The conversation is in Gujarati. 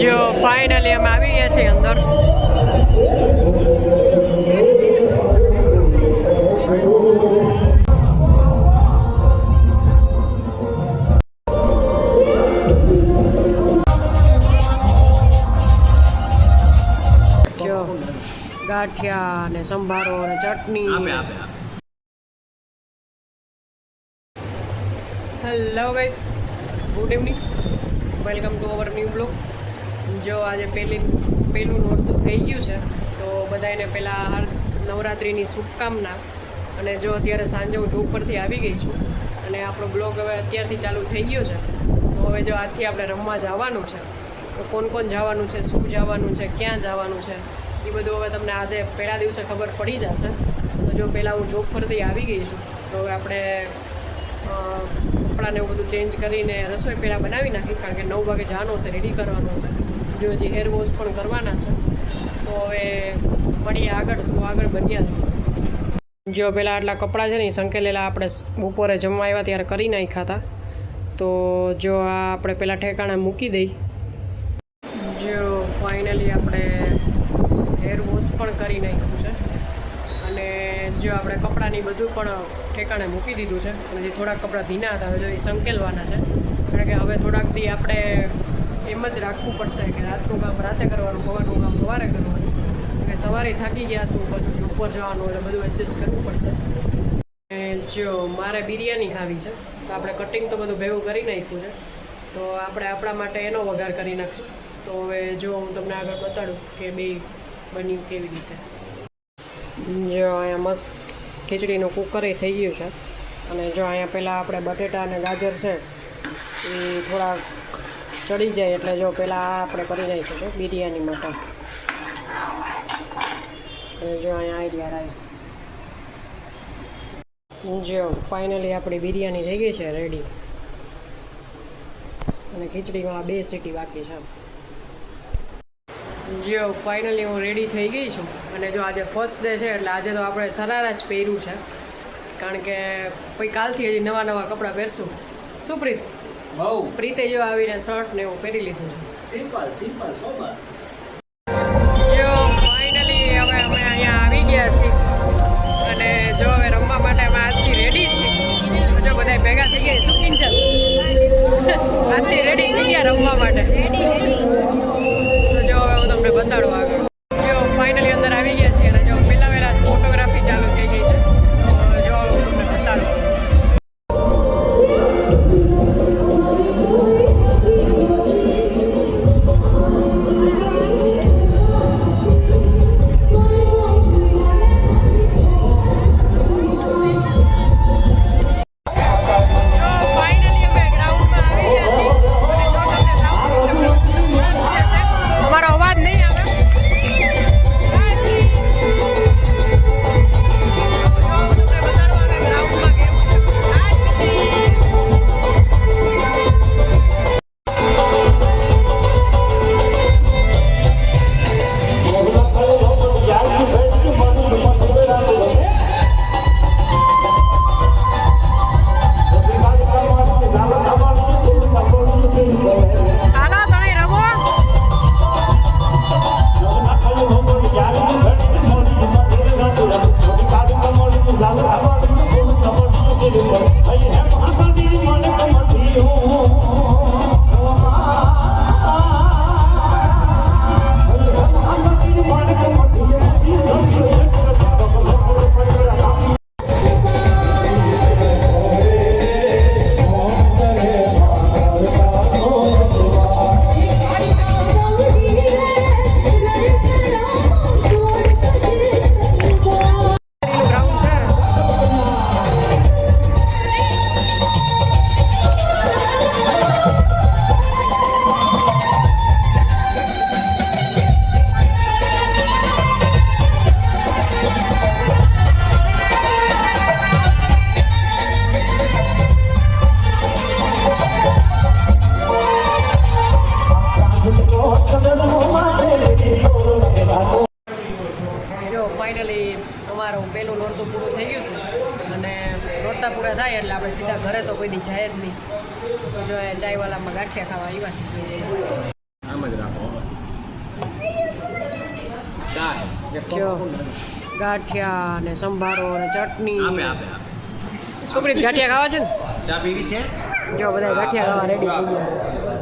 જો ફાઇનલી અમે આવી ગયા છીએ અંદર. જો ગાંઠિયા ને સંભારો ને ચટણી. Hello guys, good evening, welcome to our new blog. જો આજે પહેલું નોરતું થઈ ગયું છે, તો બધાને પહેલાં નવરાત્રિની શુભકામના. અને જો અત્યારે સાંજે હું જોબ પરથી આવી ગઈ છું અને આપણો બ્લોગ હવે અત્યારથી ચાલુ થઈ ગયો છે. તો હવે જો આજથી આપણે રમવા જવાનું છે, તો કોણ જવાનું છે, શું જવાનું છે, ક્યાં જવાનું છે, એ બધું હવે તમને આજે પહેલા દિવસે ખબર પડી જશે. તો જો પહેલાં હું જોબ પરથી આવી ગઈ છું, તો હવે આપણે કપડાને એવું બધું ચેન્જ કરીને રસોઈ પહેલાં બનાવી નાખી, કારણ કે 9 વાગે જવાનો છે, રેડી કરવાનો છે. જો હજી હેર વોશ પણ કરવાના છે. તો હવે મળીએ આગળ, તો આગળ બન્યા. જો પહેલાં આટલા કપડાં છે ને એ સંકેલેલા આપણે બપોરે જમવા આવ્યા ત્યારે કરી નાખ્યા હતા. તો જો આ આપણે પહેલાં ઠેકાણે મૂકી દઈ. જો ફાઇનલી આપણે હેર વોશ પણ કરી નાખ્યું છે અને જો આપણે કપડાની બધું પણ ઠેકાણે મૂકી દીધું છે. અને જે થોડાક કપડાં ભીના હતા જો એ સંકેલવાના છે, કારણ કે હવે થોડાક દી આપણે એમ જ રાખવું પડશે કે રાતનું કામ રાતે કરવાનું, સવારનું કામ સવારે કરવાનું. કે સવારે થાકી ગયા છું, પછી ઉપર જવાનું એટલે બધું એડજસ્ટ કરવું પડશે. અને જો મારે બિરયાની ખાવી છે, તો આપણે કટિંગ તો બધું ભેગું કરી નાખ્યું છે. તો આપણે આપણા માટે એનો વઘાર કરી નાખશું. તો હવે જો હું તમને આગળ બતાડું કે બે બન્યું કેવી રીતે. જો અહીંયા મસ્ત ખીચડીનું કુકર થઈ ગયું છે. અને જો અહીંયા પહેલાં આપણે બટેટા અને ગાજર છે એ થોડા ચડી જાય એટલે જો પહેલાં આપણે કરી નાખીશું બિરયાની માટે. અને જો અહીંયા આઈડિયા રાઈસ. જો ફાઇનલી આપણી બિરયાની થઈ ગઈ છે રેડી. અને ખીચડીમાં 2 સીટી બાકી છે. જો ફાઇનલી હું રેડી થઈ ગઈ છું. અને જો આજે ફર્સ્ટ ડે છે એટલે આજે તો આપણે સરારા જ પહેર્યું છે, કારણ કે પછી કાલથી હજી નવા કપડાં પહેરશું. શું પ્રીત? પ્રીતે જો આવીને શર્ટ ને એવું પહેરી લીધું છે. Simple sober. જો ફાઇનલી હવે અમે અહીંયા આવી ગયા છીએ અને જો હવે રમવા માટે અમે આજથી રેડી છીએ. જો બધા ભેગા થઈ ગયા. શું કિંજલ? આજથી રેડી થઈ ગયા રમવા માટે. તો જો હવે હું તમને બતાડું આગળ. જો ફાઇનલી અંદર આવી ગયા છીએ અને જો પહેલાં ફોટોગ્રાફી ચાલુ થઈ ગઈ છે. તો જો હું તમને બતાડું. અમારું પહેલું નોરતું પૂરું થઈ ગયું હતું અને નોરતા પૂરા થાય એટલે આપણે સીધા ઘરે તો કોઈ દી જાય જ નહીં. તો જો ચાયવાલામાં ગાંઠિયા ખાવા આવ્યા છે. આમ જ રાખો. જો ગાંઠિયા ને સંભારો ને ચટણી આપે આપે છોકરી ગાંઠિયા ખાવા છે ને ચા પીવી છે જો બધા ગાંઠિયા ખાવા રેડી થઈ ગયા